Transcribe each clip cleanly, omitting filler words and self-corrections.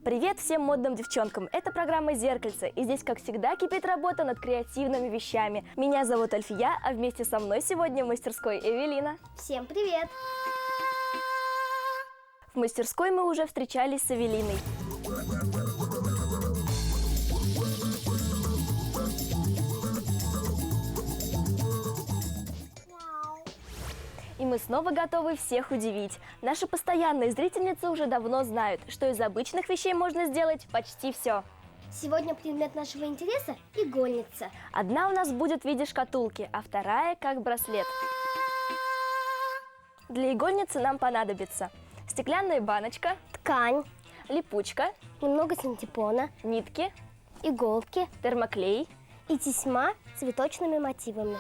Привет всем модным девчонкам! Это программа «Зеркальце», и здесь, как всегда, кипит работа над креативными вещами. Меня зовут Альфия, а вместе со мной сегодня в мастерской Эвелина. Всем привет! В мастерской мы уже встречались с Эвелиной. И мы снова готовы всех удивить. Наши постоянные зрительницы уже давно знают, что из обычных вещей можно сделать почти все. Сегодня предмет нашего интереса – игольница. Одна у нас будет в виде шкатулки, а вторая как браслет. Для игольницы нам понадобится стеклянная баночка, Ткань, липучка, немного синтепона, нитки, иголки термоклей. и тесьма с цветочными мотивами.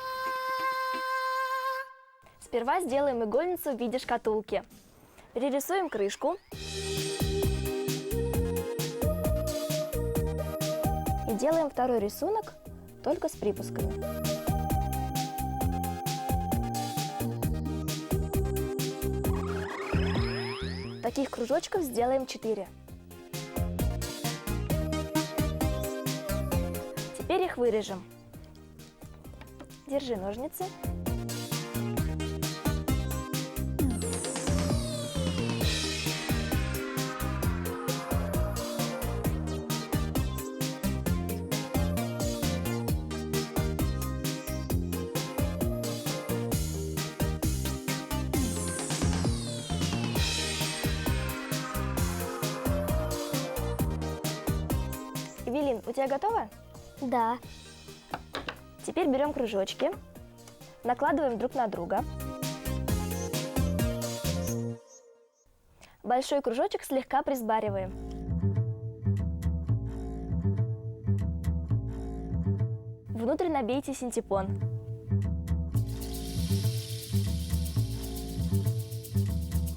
Сперва сделаем игольницу в виде шкатулки. Перерисуем крышку. И делаем второй рисунок, только с припусками. Таких кружочков сделаем 4. Теперь их вырежем. Держи ножницы. Эвелин, у тебя готово? Да, Теперь берем кружочки, накладываем друг на друга. Большой кружочек слегка присбариваем. Внутрь набейте синтепон.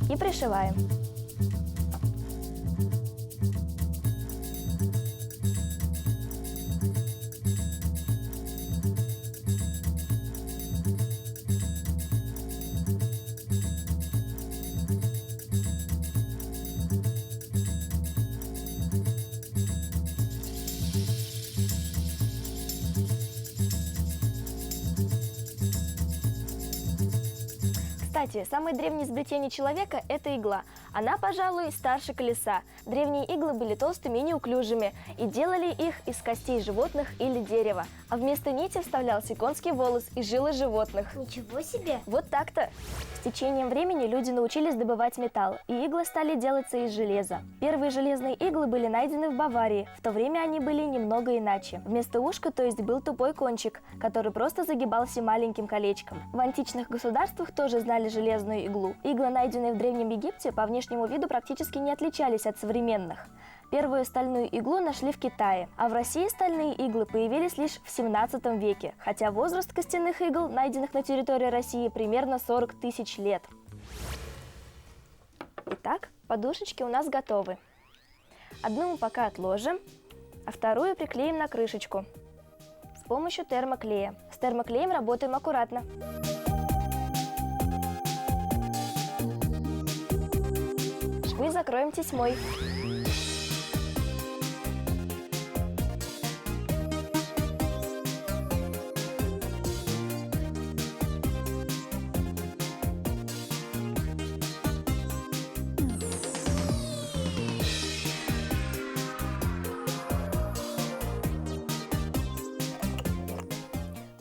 И пришиваем. Кстати, самое древнее изобретение человека – это игла. Она, пожалуй, старше колеса. Древние иглы были толстыми и неуклюжими, и делали их из костей животных или дерева. А вместо нити вставлялся конский волос и жилы животных. ничего себе! Вот так-то. С течением времени люди научились добывать металл, и иглы стали делаться из железа. Первые железные иглы были найдены в Баварии. В то время они были немного иначе. Вместо ушка, то есть, был тупой кончик, который просто загибался маленьким колечком. В античных государствах тоже знали железную иглу. Иглы, найденные в Древнем Египте, по внешнему виду практически не отличались от современных. Первую стальную иглу нашли в Китае, а в России стальные иглы появились лишь в 17 веке, хотя возраст костяных игл, найденных на территории России, примерно 40 тысяч лет. Итак, подушечки у нас готовы. Одну мы пока отложим, а вторую приклеим на крышечку с помощью термоклея. С термоклеем работаем аккуратно. Швы закроем тесьмой.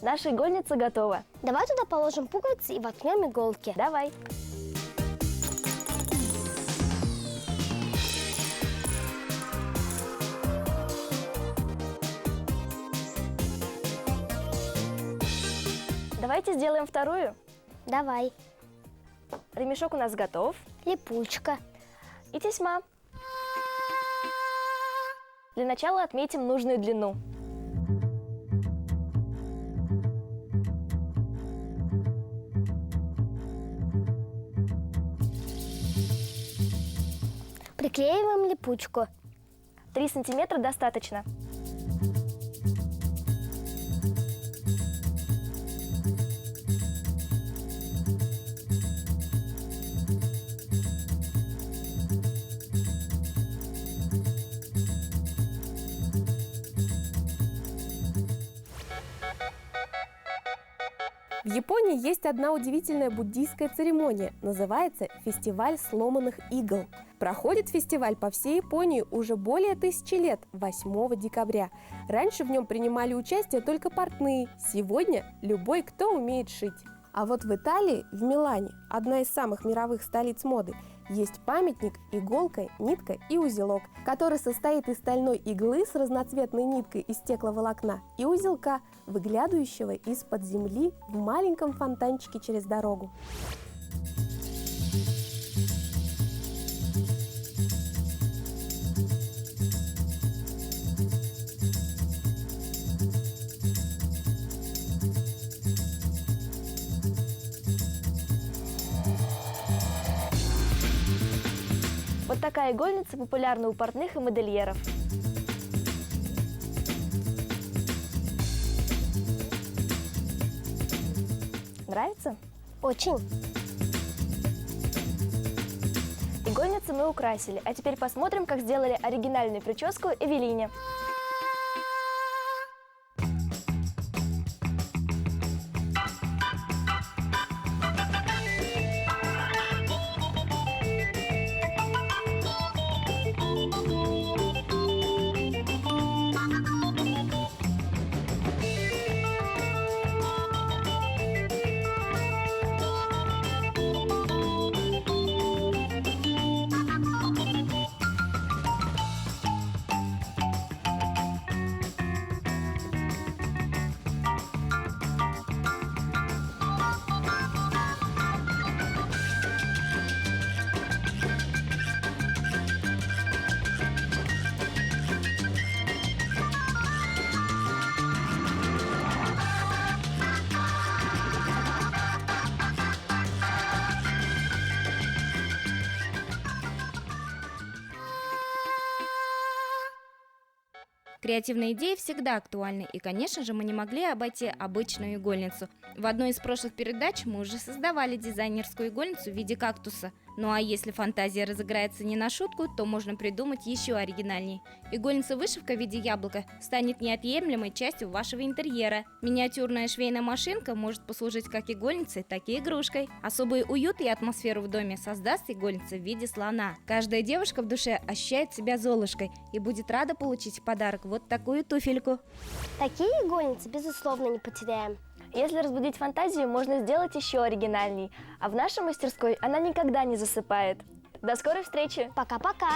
Наша игольница готова. Давай туда положим пуговицы и воткнем иголки. Давай. Давайте сделаем вторую. Давай. Ремешок у нас готов. Липучка. И тесьма. Для начала отметим нужную длину. Приклеиваем липучку. 3 сантиметра достаточно. В Японии есть одна удивительная буддийская церемония, называется «Фестиваль сломанных игл». Проходит фестиваль по всей Японии уже более 1000 лет, 8 декабря. Раньше в нем принимали участие только портные, сегодня любой, кто умеет шить. А вот в Италии, в Милане, одна из самых мировых столиц моды, есть памятник «Иголка, нитка и узелок», который состоит из стальной иглы с разноцветной ниткой из стекловолокна и узелка, выглядывающего из-под земли в маленьком фонтанчике через дорогу. Вот такая игольница популярна у портных и модельеров. Нравится? Очень. Игольницу мы украсили, а теперь посмотрим, как сделали оригинальную прическу Эвелине. Креативные идеи всегда актуальны, и, конечно же, мы не могли обойти обычную игольницу. В одной из прошлых передач мы уже создавали дизайнерскую игольницу в виде кактуса. Ну а если фантазия разыграется не на шутку, то можно придумать еще оригинальней. Игольница-вышивка в виде яблока станет неотъемлемой частью вашего интерьера. Миниатюрная швейная машинка может послужить как игольницей, так и игрушкой. Особый уют и атмосферу в доме создаст игольница в виде слона. Каждая девушка в душе ощущает себя Золушкой и будет рада получить в подарок вот такую туфельку. Такие игольницы, безусловно, не потеряем. Если разбудить фантазию, можно сделать еще оригинальней. А в нашей мастерской она никогда не засыпает. До скорой встречи! Пока-пока.